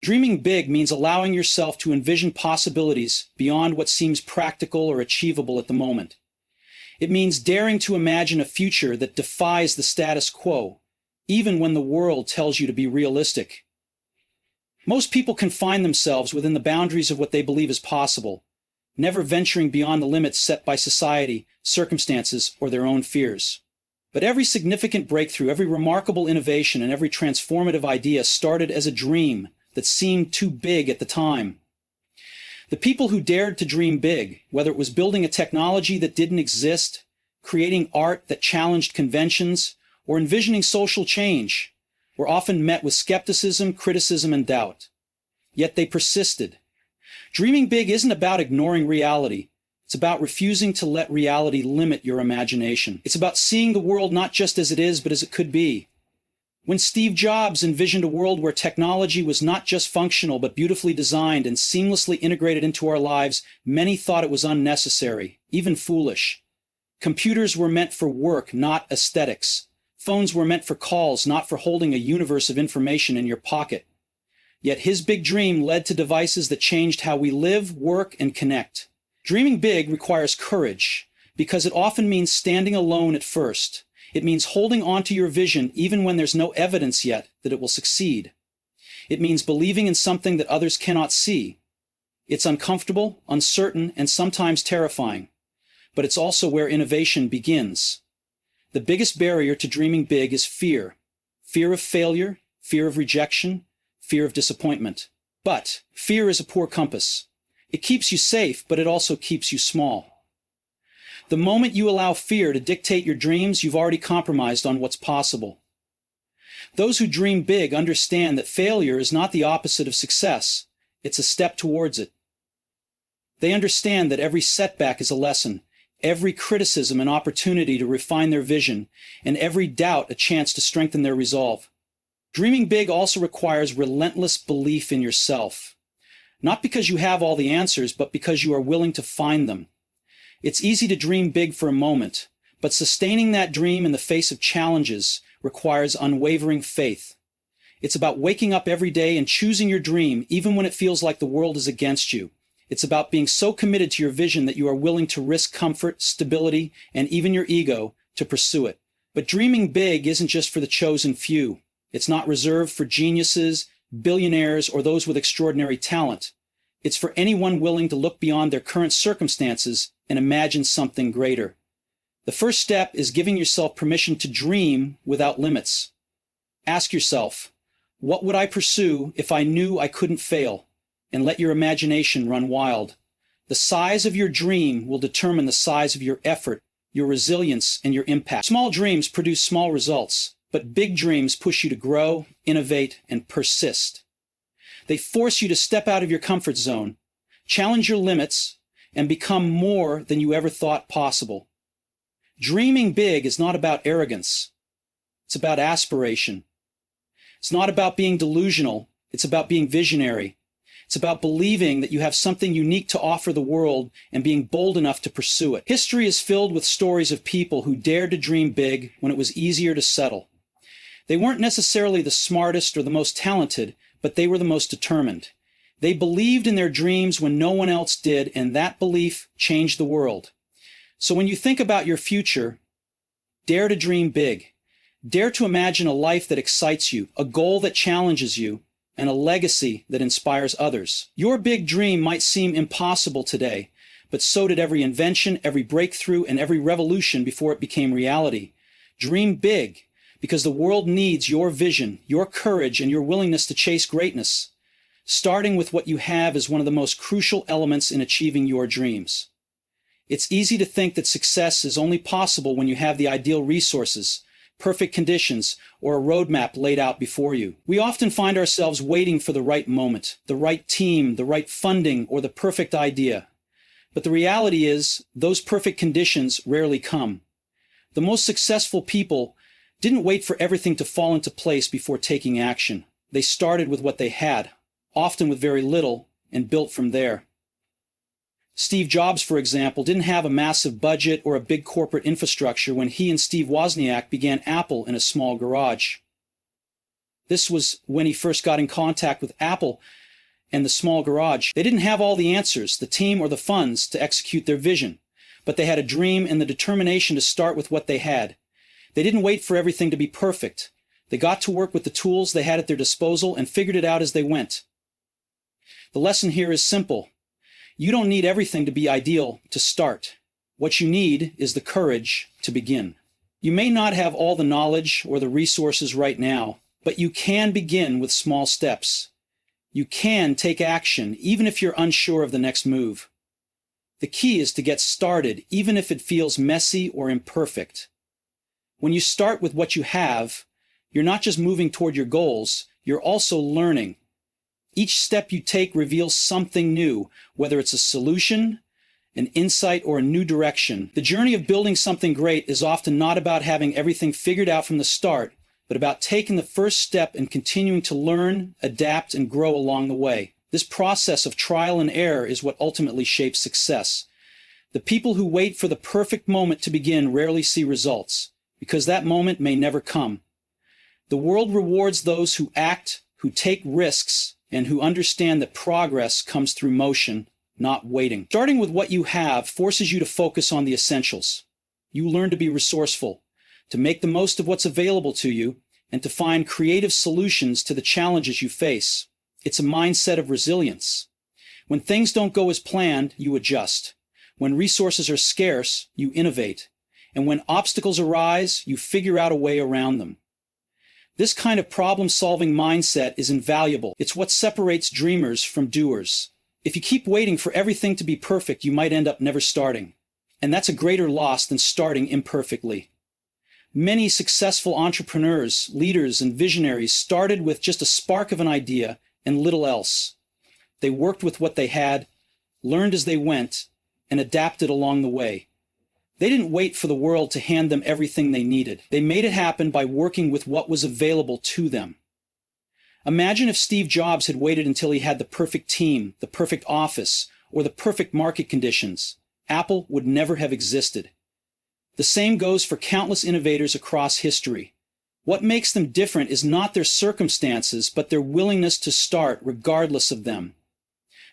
Dreaming big means allowing yourself to envision possibilities beyond what seems practical or achievable at the moment. It means daring to imagine a future that defies the status quo, even when the world tells you to be realistic. Most people confine themselves within the boundaries of what they believe is possible, never venturing beyond the limits set by society, circumstances, or their own fears. But every significant breakthrough, every remarkable innovation, and every transformative idea started as a dream that seemed too big at the time. The people who dared to dream big, whether it was building a technology that didn't exist, creating art that challenged conventions, or envisioning social change, were often met with skepticism, criticism, and doubt. Yet they persisted. Dreaming big isn't about ignoring reality. It's about refusing to let reality limit your imagination. It's about seeing the world not just as it is, but as it could be. When Steve Jobs envisioned a world where technology was not just functional, but beautifully designed and seamlessly integrated into our lives, many thought it was unnecessary, even foolish. Computers were meant for work, not aesthetics. Phones were meant for calls, not for holding a universe of information in your pocket. Yet his big dream led to devices that changed how we live, work, and connect. Dreaming big requires courage, because it often means standing alone at first. It means holding on to your vision even when there's no evidence yet that it will succeed. It means believing in something that others cannot see. It's uncomfortable, uncertain, and sometimes terrifying. But it's also where innovation begins. The biggest barrier to dreaming big is fear. Fear of failure, fear of rejection, fear of disappointment. But fear is a poor compass. It keeps you safe, but it also keeps you small. The moment you allow fear to dictate your dreams, you've already compromised on what's possible. Those who dream big understand that failure is not the opposite of success. It's a step towards it. They understand that every setback is a lesson, every criticism an opportunity to refine their vision, and every doubt a chance to strengthen their resolve. Dreaming big also requires relentless belief in yourself. Not because you have all the answers, but because you are willing to find them. It's easy to dream big for a moment, but sustaining that dream in the face of challenges requires unwavering faith. It's about waking up every day and choosing your dream even when it feels like the world is against you. It's about being so committed to your vision that you are willing to risk comfort, stability, and even your ego to pursue it. But dreaming big isn't just for the chosen few. It's not reserved for geniuses, billionaires, or those with extraordinary talent. It's for anyone willing to look beyond their current circumstances and imagine something greater. The first step is giving yourself permission to dream without limits. Ask yourself, what would I pursue if I knew I couldn't fail? And let your imagination run wild. The size of your dream will determine the size of your effort, your resilience, and your impact. Small dreams produce small results, but big dreams push you to grow, innovate, and persist. They force you to step out of your comfort zone, challenge your limits, and become more than you ever thought possible. Dreaming big is not about arrogance. It's about aspiration. It's not about being delusional. It's about being visionary. It's about believing that you have something unique to offer the world and being bold enough to pursue it. History is filled with stories of people who dared to dream big when it was easier to settle. They weren't necessarily the smartest or the most talented, but they were the most determined. They believed in their dreams when no one else did, and that belief changed the world. So when you think about your future, dare to dream big. Dare to imagine a life that excites you, a goal that challenges you, and a legacy that inspires others. Your big dream might seem impossible today, but so did every invention, every breakthrough, and every revolution before it became reality. Dream big, because the world needs your vision, your courage, and your willingness to chase greatness. Starting with what you have is one of the most crucial elements in achieving your dreams. It's easy to think that success is only possible when you have the ideal resources, perfect conditions, or a roadmap laid out before you. We often find ourselves waiting for the right moment, the right team, the right funding, or the perfect idea. But the reality is, those perfect conditions rarely come. The most successful people didn't wait for everything to fall into place before taking action. They started with what they had, often with very little, and built from there. Steve Jobs, for example, didn't have a massive budget or a big corporate infrastructure when he and Steve Wozniak began Apple in a small garage. This was when he first got in contact with Apple and the small garage. They didn't have all the answers, the team, or the funds to execute their vision, but they had a dream and the determination to start with what they had. They didn't wait for everything to be perfect. They got to work with the tools they had at their disposal and figured it out as they went. The lesson here is simple. You don't need everything to be ideal to start. What you need is the courage to begin. You may not have all the knowledge or the resources right now, but you can begin with small steps. You can take action even if you're unsure of the next move. The key is to get started even if it feels messy or imperfect. When you start with what you have, you're not just moving toward your goals, you're also learning. Each step you take reveals something new, whether it's a solution, an insight, or a new direction. The journey of building something great is often not about having everything figured out from the start, but about taking the first step and continuing to learn, adapt, and grow along the way. This process of trial and error is what ultimately shapes success. The people who wait for the perfect moment to begin rarely see results, because that moment may never come. The world rewards those who act, who take risks, and who understand that progress comes through motion, not waiting. Starting with what you have forces you to focus on the essentials. You learn to be resourceful, to make the most of what's available to you, and to find creative solutions to the challenges you face. It's a mindset of resilience. When things don't go as planned, you adjust. When resources are scarce, you innovate. And when obstacles arise, you figure out a way around them. This kind of problem-solving mindset is invaluable. It's what separates dreamers from doers. If you keep waiting for everything to be perfect, you might end up never starting. And that's a greater loss than starting imperfectly. Many successful entrepreneurs, leaders, and visionaries started with just a spark of an idea and little else. They worked with what they had, learned as they went, and adapted along the way. They didn't wait for the world to hand them everything they needed. They made it happen by working with what was available to them. Imagine if Steve Jobs had waited until he had the perfect team, the perfect office, or the perfect market conditions. Apple would never have existed. The same goes for countless innovators across history. What makes them different is not their circumstances, but their willingness to start regardless of them.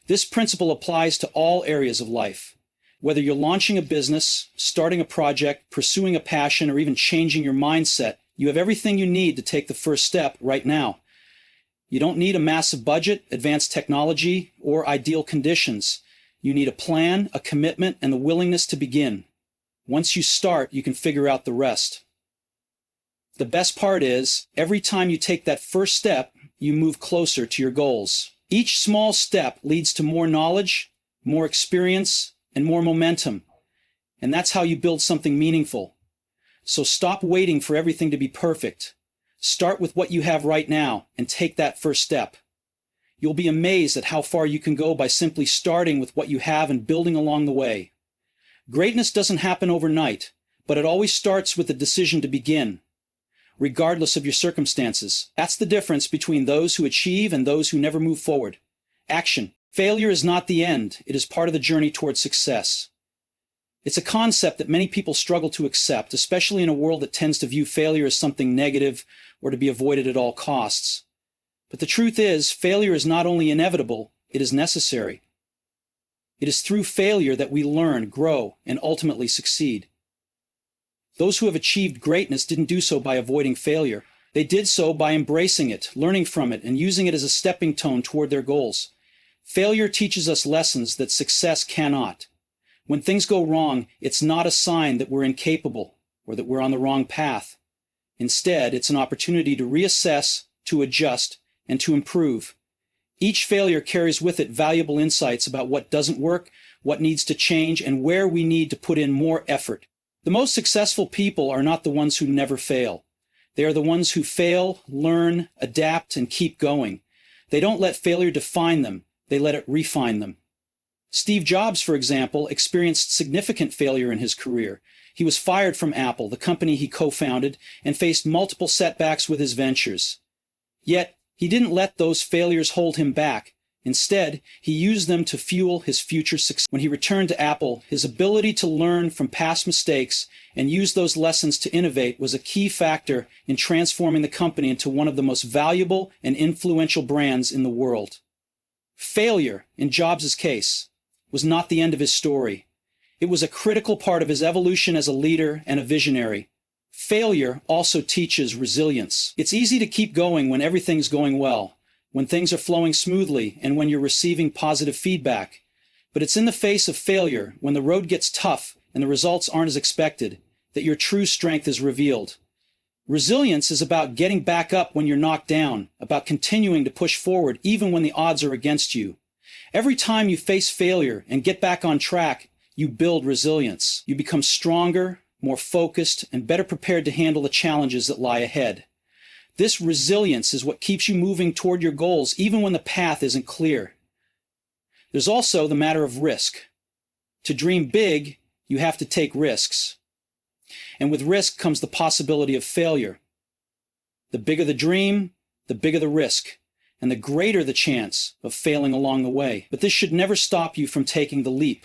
This principle applies to all areas of life. Whether you're launching a business, starting a project, pursuing a passion, or even changing your mindset, you have everything you need to take the first step right now. You don't need a massive budget, advanced technology, or ideal conditions. You need a plan, a commitment, and the willingness to begin. Once you start, you can figure out the rest. The best part is, every time you take that first step, you move closer to your goals. Each small step leads to more knowledge, more experience, and more momentum. And that's how you build something meaningful. So stop waiting for everything to be perfect. Start with what you have right now and take that first step. You'll be amazed at how far you can go by simply starting with what you have and building along the way. Greatness doesn't happen overnight, but it always starts with the decision to begin, regardless of your circumstances. That's the difference between those who achieve and those who never move forward. Action. Failure is not the end. It is part of the journey towards success. It's a concept that many people struggle to accept, especially in a world that tends to view failure as something negative or to be avoided at all costs. But the truth is, failure is not only inevitable, it is necessary. It is through failure that we learn, grow, and ultimately succeed. Those who have achieved greatness didn't do so by avoiding failure. They did so by embracing it, learning from it, and using it as a stepping stone toward their goals. Failure teaches us lessons that success cannot. When things go wrong, it's not a sign that we're incapable or that we're on the wrong path. Instead, it's an opportunity to reassess, to adjust, and to improve. Each failure carries with it valuable insights about what doesn't work, what needs to change, and where we need to put in more effort. The most successful people are not the ones who never fail. They are the ones who fail, learn, adapt, and keep going. They don't let failure define them. They let it refine them. Steve Jobs, for example, experienced significant failure in his career. He was fired from Apple, the company he co-founded, and faced multiple setbacks with his ventures. Yet, he didn't let those failures hold him back. Instead, he used them to fuel his future success. When he returned to Apple, his ability to learn from past mistakes and use those lessons to innovate was a key factor in transforming the company into one of the most valuable and influential brands in the world. Failure, in Jobs' case, was not the end of his story. It was a critical part of his evolution as a leader and a visionary. Failure also teaches resilience. It's easy to keep going when everything's going well, when things are flowing smoothly, and when you're receiving positive feedback. But it's in the face of failure, when the road gets tough and the results aren't as expected, that your true strength is revealed. Resilience is about getting back up when you're knocked down, about continuing to push forward even when the odds are against you. Every time you face failure and get back on track, you build resilience. You become stronger, more focused, and better prepared to handle the challenges that lie ahead. This resilience is what keeps you moving toward your goals even when the path isn't clear. There's also the matter of risk. To dream big, you have to take risks. And with risk comes the possibility of failure. The bigger the dream, the bigger the risk, and the greater the chance of failing along the way. But this should never stop you from taking the leap.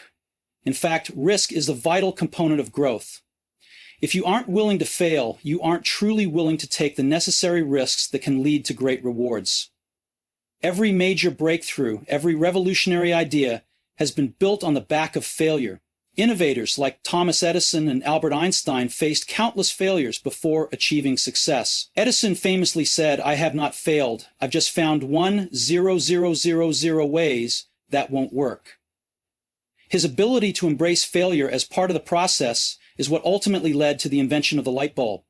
In fact, risk is the vital component of growth. If you aren't willing to fail, you aren't truly willing to take the necessary risks that can lead to great rewards. Every major breakthrough, every revolutionary idea has been built on the back of failure. Innovators like Thomas Edison and Albert Einstein faced countless failures before achieving success. Edison famously said, "I have not failed. I've just found 1,000,000 ways that won't work." His ability to embrace failure as part of the process is what ultimately led to the invention of the light bulb.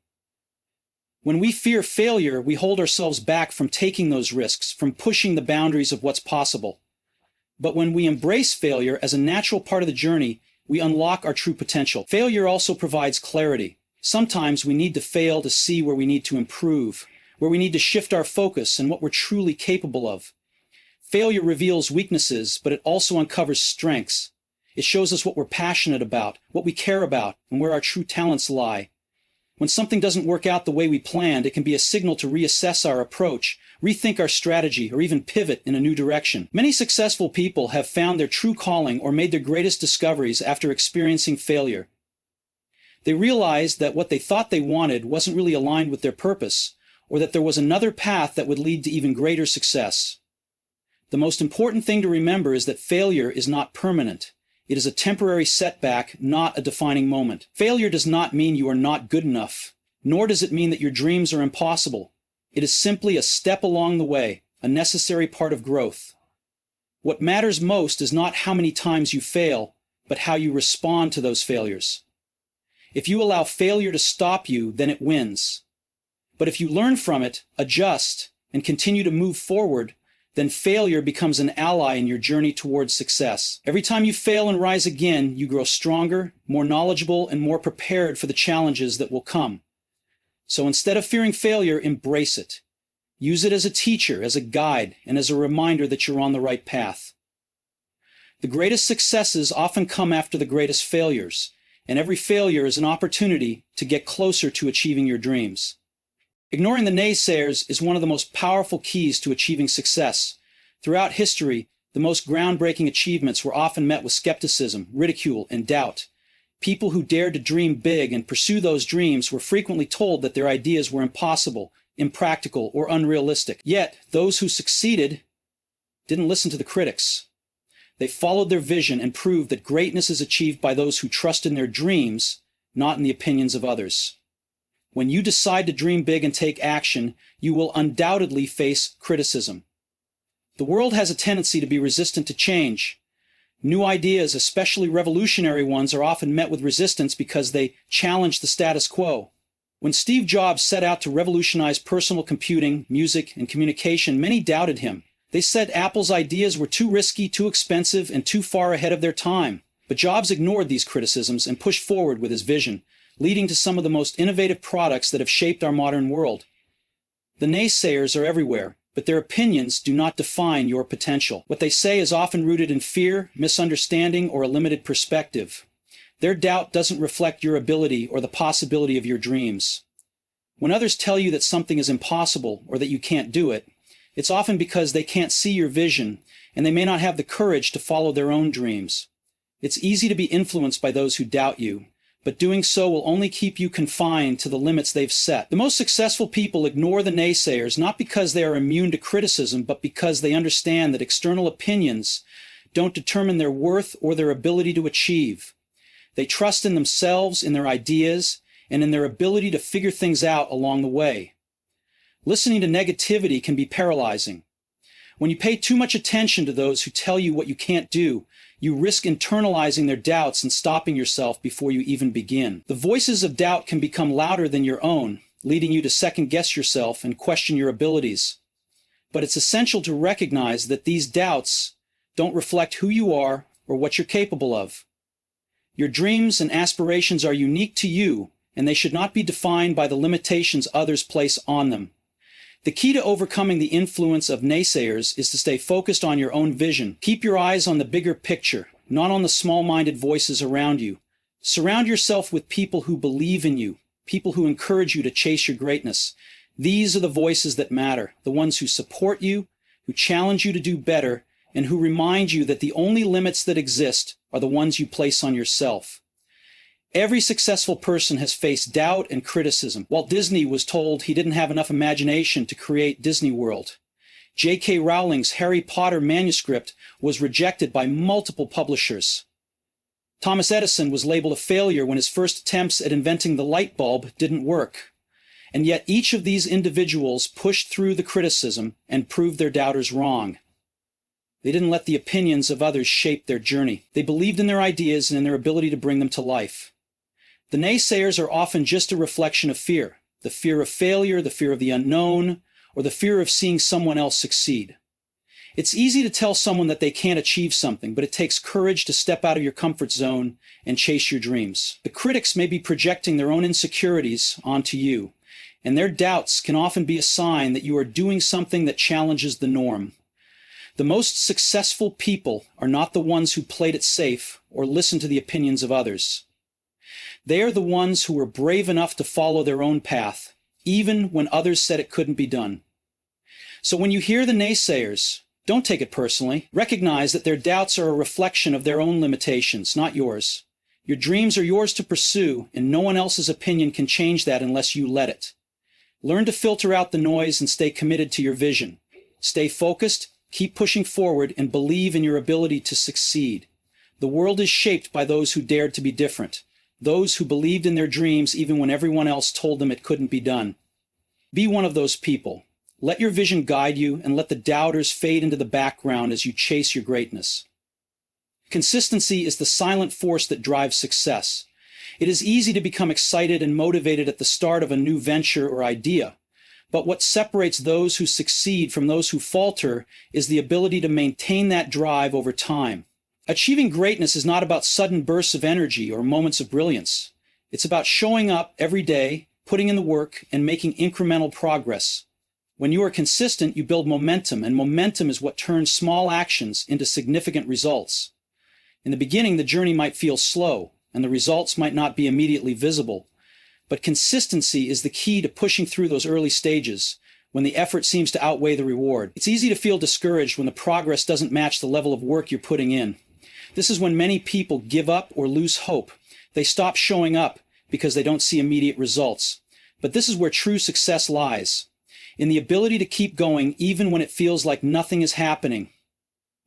When we fear failure, we hold ourselves back from taking those risks, from pushing the boundaries of what's possible. But when we embrace failure as a natural part of the journey, we unlock our true potential. Failure also provides clarity. Sometimes we need to fail to see where we need to improve, where we need to shift our focus and what we're truly capable of. Failure reveals weaknesses, but it also uncovers strengths. It shows us what we're passionate about, what we care about, and where our true talents lie. When something doesn't work out the way we planned, it can be a signal to reassess our approach, rethink our strategy, or even pivot in a new direction. Many successful people have found their true calling or made their greatest discoveries after experiencing failure. They realized that what they thought they wanted wasn't really aligned with their purpose, or that there was another path that would lead to even greater success. The most important thing to remember is that failure is not permanent. It is a temporary setback, not a defining moment. Failure does not mean you are not good enough, nor does it mean that your dreams are impossible. It is simply a step along the way, a necessary part of growth. What matters most is not how many times you fail, but how you respond to those failures. If you allow failure to stop you, then it wins. But if you learn from it, adjust, and continue to move forward, then failure becomes an ally in your journey towards success. Every time you fail and rise again, you grow stronger, more knowledgeable, and more prepared for the challenges that will come. So instead of fearing failure, embrace it. Use it as a teacher, as a guide, and as a reminder that you're on the right path. The greatest successes often come after the greatest failures, and every failure is an opportunity to get closer to achieving your dreams. Ignoring the naysayers is one of the most powerful keys to achieving success. Throughout history, the most groundbreaking achievements were often met with skepticism, ridicule, and doubt. People who dared to dream big and pursue those dreams were frequently told that their ideas were impossible, impractical, or unrealistic. Yet, those who succeeded didn't listen to the critics. They followed their vision and proved that greatness is achieved by those who trust in their dreams, not in the opinions of others. When you decide to dream big and take action, you will undoubtedly face criticism. The world has a tendency to be resistant to change. New ideas, especially revolutionary ones, are often met with resistance because they challenge the status quo. When Steve Jobs set out to revolutionize personal computing, music, and communication, many doubted him. They said Apple's ideas were too risky, too expensive, and too far ahead of their time. But Jobs ignored these criticisms and pushed forward with his vision, leading to some of the most innovative products that have shaped our modern world. The naysayers are everywhere, but their opinions do not define your potential. What they say is often rooted in fear, misunderstanding, or a limited perspective. Their doubt doesn't reflect your ability or the possibility of your dreams. When others tell you that something is impossible or that you can't do it, It's often because they can't see your vision, and they may not have the courage to follow their own dreams. It's easy to be influenced by those who doubt you, but doing so will only keep you confined to the limits they've set. The most successful people ignore the naysayers not because they are immune to criticism, but because they understand that external opinions don't determine their worth or their ability to achieve. They trust in themselves, in their ideas, and in their ability to figure things out along the way. Listening to negativity can be paralyzing. When you pay too much attention to those who tell you what you can't do, you risk internalizing their doubts and stopping yourself before you even begin. The voices of doubt can become louder than your own, leading you to second-guess yourself and question your abilities. But it's essential to recognize that these doubts don't reflect who you are or what you're capable of. Your dreams and aspirations are unique to you, and they should not be defined by the limitations others place on them. The key to overcoming the influence of naysayers is to stay focused on your own vision. Keep your eyes on the bigger picture, not on the small-minded voices around you. Surround yourself with people who believe in you, people who encourage you to chase your greatness. These are the voices that matter, the ones who support you, who challenge you to do better, and who remind you that the only limits that exist are the ones you place on yourself. Every successful person has faced doubt and criticism. Walt Disney was told he didn't have enough imagination to create Disney World. J.K. Rowling's Harry Potter manuscript was rejected by multiple publishers. Thomas Edison was labeled a failure when his first attempts at inventing the light bulb didn't work. And yet each of these individuals pushed through the criticism and proved their doubters wrong. They didn't let the opinions of others shape their journey. They believed in their ideas and in their ability to bring them to life. The naysayers are often just a reflection of fear. The fear of failure, the fear of the unknown, or the fear of seeing someone else succeed. It's easy to tell someone that they can't achieve something, but it takes courage to step out of your comfort zone and chase your dreams. The critics may be projecting their own insecurities onto you, and their doubts can often be a sign that you are doing something that challenges the norm. The most successful people are not the ones who played it safe or listened to the opinions of others. They are the ones who were brave enough to follow their own path, even when others said it couldn't be done. So when you hear the naysayers, don't take it personally. Recognize that their doubts are a reflection of their own limitations, not yours. Your dreams are yours to pursue, and no one else's opinion can change that unless you let it. Learn to filter out the noise and stay committed to your vision. Stay focused, keep pushing forward, and believe in your ability to succeed. The world is shaped by those who dared to be different, those who believed in their dreams even when everyone else told them it couldn't be done. Be one of those people. Let your vision guide you, and let the doubters fade into the background as you chase your greatness. Consistency is the silent force that drives success. It is easy to become excited and motivated at the start of a new venture or idea. But what separates those who succeed from those who falter is the ability to maintain that drive over time. Achieving greatness is not about sudden bursts of energy or moments of brilliance. It's about showing up every day, putting in the work, and making incremental progress. When you are consistent, you build momentum, and momentum is what turns small actions into significant results. In the beginning, the journey might feel slow, and the results might not be immediately visible. But consistency is the key to pushing through those early stages, when the effort seems to outweigh the reward. It's easy to feel discouraged when the progress doesn't match the level of work you're putting in. This is when many people give up or lose hope. They stop showing up because they don't see immediate results. But this is where true success lies, in the ability to keep going even when it feels like nothing is happening.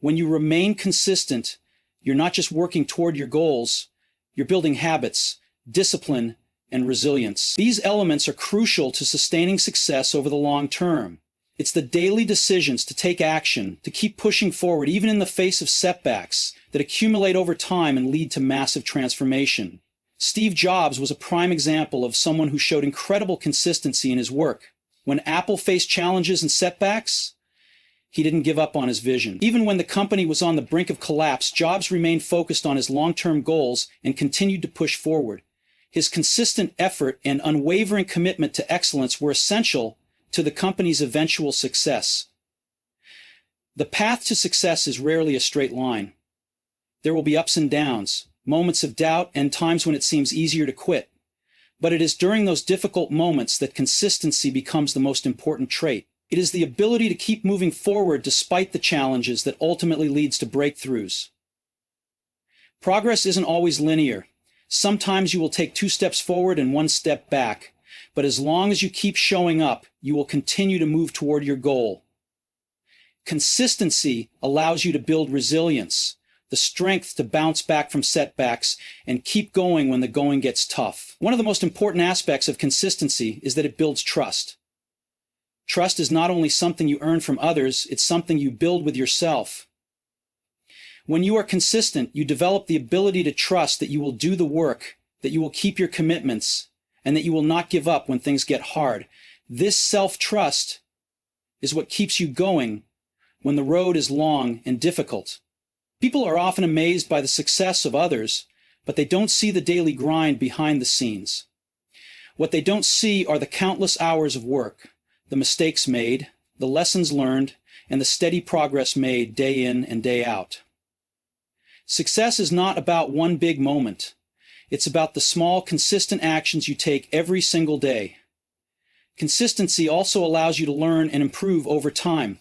When you remain consistent, you're not just working toward your goals, you're building habits, discipline, and resilience. These elements are crucial to sustaining success over the long term. It's the daily decisions to take action, to keep pushing forward even in the face of setbacks, that accumulate over time and lead to massive transformation. Steve Jobs was a prime example of someone who showed incredible consistency in his work. When Apple faced challenges and setbacks, he didn't give up on his vision. Even when the company was on the brink of collapse, Jobs remained focused on his long-term goals and continued to push forward. His consistent effort and unwavering commitment to excellence were essential to the company's eventual success. The path to success is rarely a straight line. There will be ups and downs, moments of doubt, and times when it seems easier to quit. But it is during those difficult moments that consistency becomes the most important trait. It is the ability to keep moving forward despite the challenges that ultimately leads to breakthroughs. Progress isn't always linear. Sometimes you will take 2 steps forward and 1 step back, but as long as you keep showing up, you will continue to move toward your goal. Consistency allows you to build resilience, the strength to bounce back from setbacks and keep going when the going gets tough. One of the most important aspects of consistency is that it builds trust. Trust is not only something you earn from others, it's something you build with yourself. When you are consistent, you develop the ability to trust that you will do the work, that you will keep your commitments, and that you will not give up when things get hard. This self-trust is what keeps you going when the road is long and difficult. People are often amazed by the success of others, but they don't see the daily grind behind the scenes. What they don't see are the countless hours of work, the mistakes made, the lessons learned, and the steady progress made day in and day out. Success is not about one big moment. It's about the small, consistent actions you take every single day. Consistency also allows you to learn and improve over time.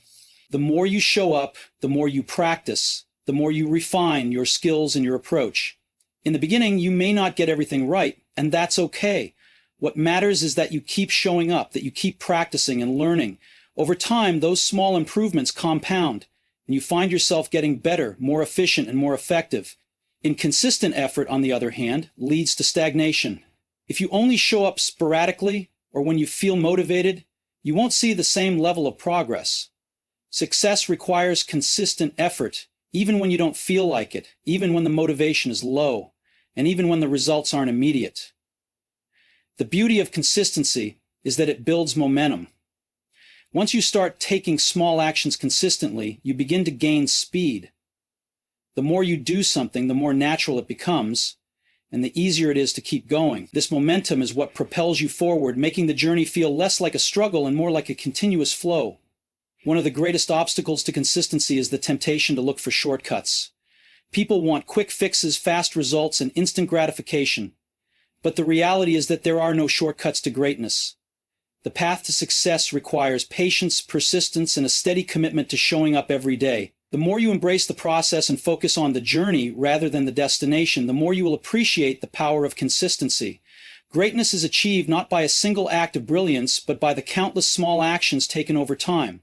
The more you show up, the more you practice, the more you refine your skills and your approach. In the beginning, you may not get everything right, and that's okay. What matters is that you keep showing up, that you keep practicing and learning. Over time, those small improvements compound, and you find yourself getting better, more efficient, and more effective. Inconsistent effort, on the other hand, leads to stagnation. If you only show up sporadically or when you feel motivated, you won't see the same level of progress. Success requires consistent effort, even when you don't feel like it, even when the motivation is low, and even when the results aren't immediate. The beauty of consistency is that it builds momentum. Once you start taking small actions consistently, you begin to gain speed. The more you do something, the more natural it becomes, and the easier it is to keep going. This momentum is what propels you forward, making the journey feel less like a struggle and more like a continuous flow. One of the greatest obstacles to consistency is the temptation to look for shortcuts. People want quick fixes, fast results, and instant gratification. But the reality is that there are no shortcuts to greatness. The path to success requires patience, persistence, and a steady commitment to showing up every day. The more you embrace the process and focus on the journey rather than the destination, the more you will appreciate the power of consistency. Greatness is achieved not by a single act of brilliance, but by the countless small actions taken over time.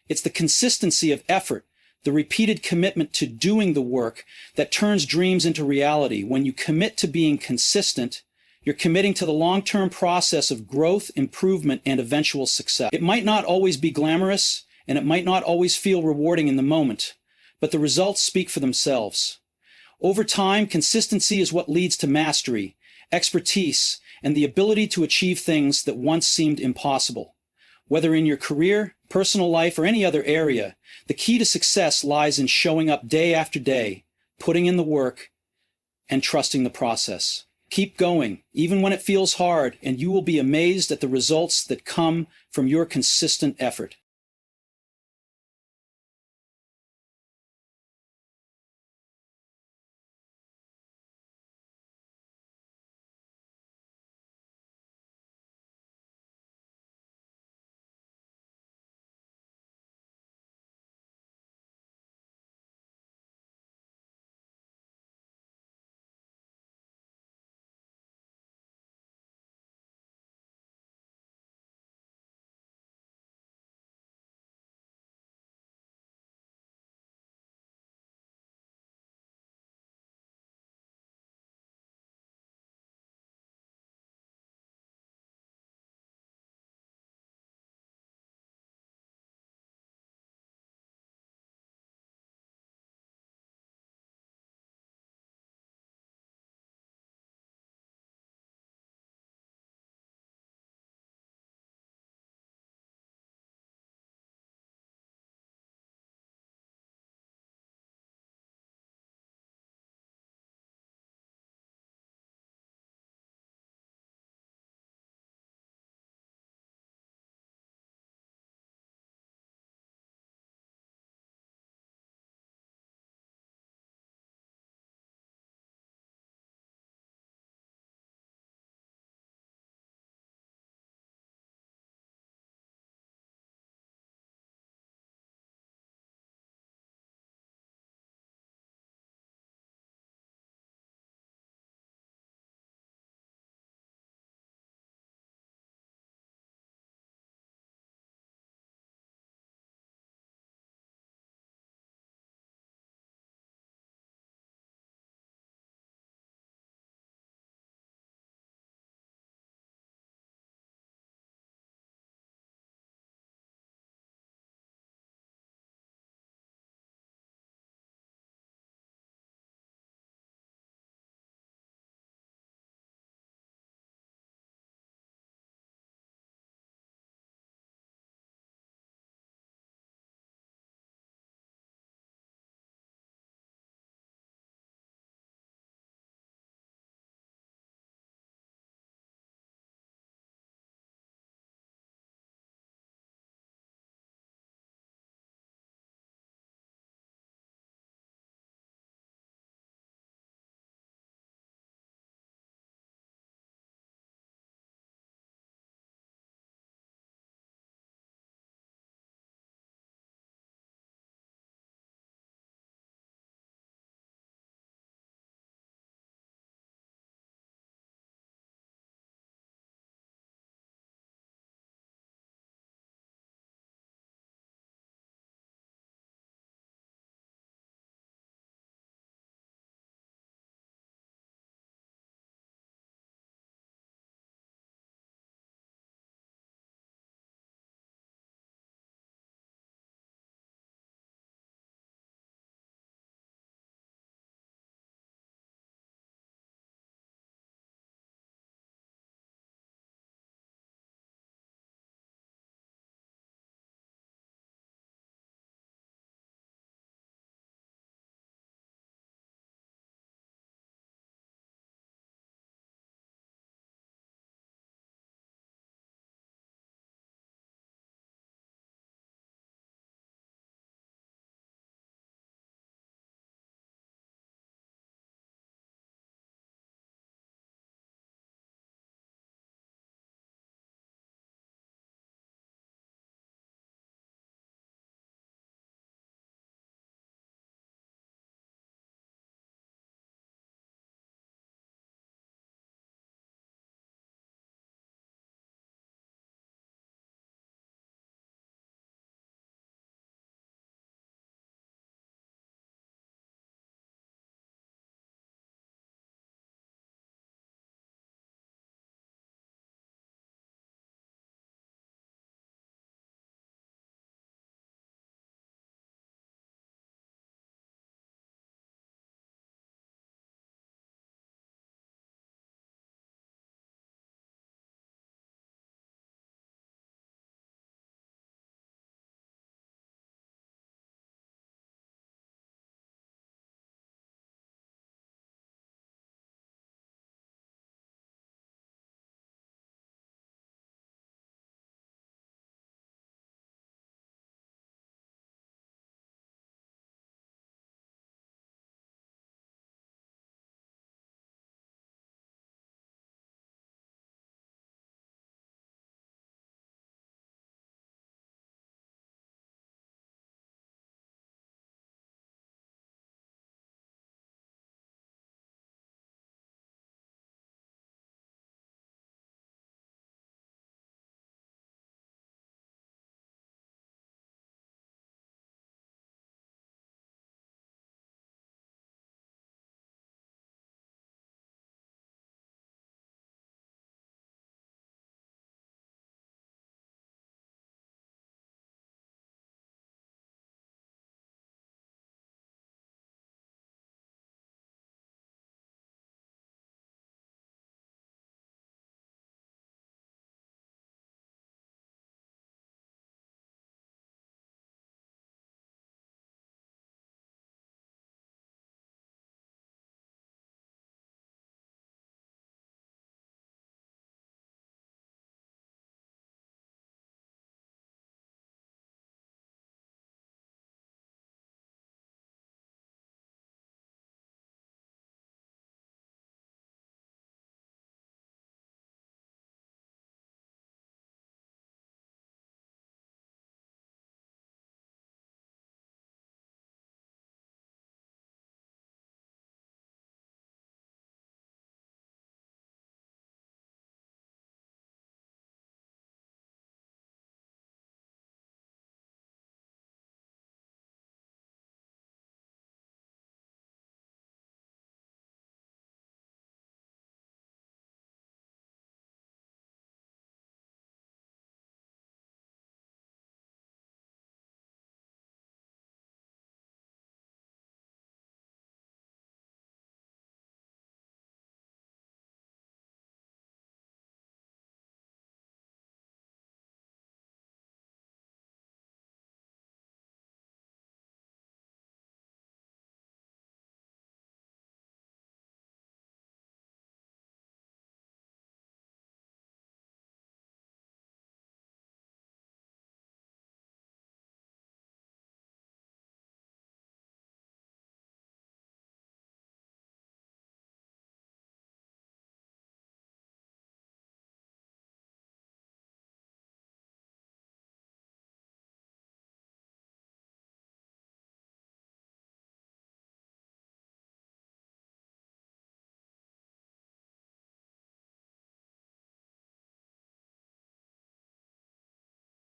It's the consistency of effort, the repeated commitment to doing the work that turns dreams into reality. When you commit to being consistent, you're committing to the long-term process of growth, improvement, and eventual success. It might not always be glamorous, and it might not always feel rewarding in the moment, but the results speak for themselves. Over time, consistency is what leads to mastery, expertise, and the ability to achieve things that once seemed impossible. Whether in your career, personal life, or any other area, the key to success lies in showing up day after day, putting in the work, and trusting the process. Keep going, even when it feels hard, and you will be amazed at the results that come from your consistent effort.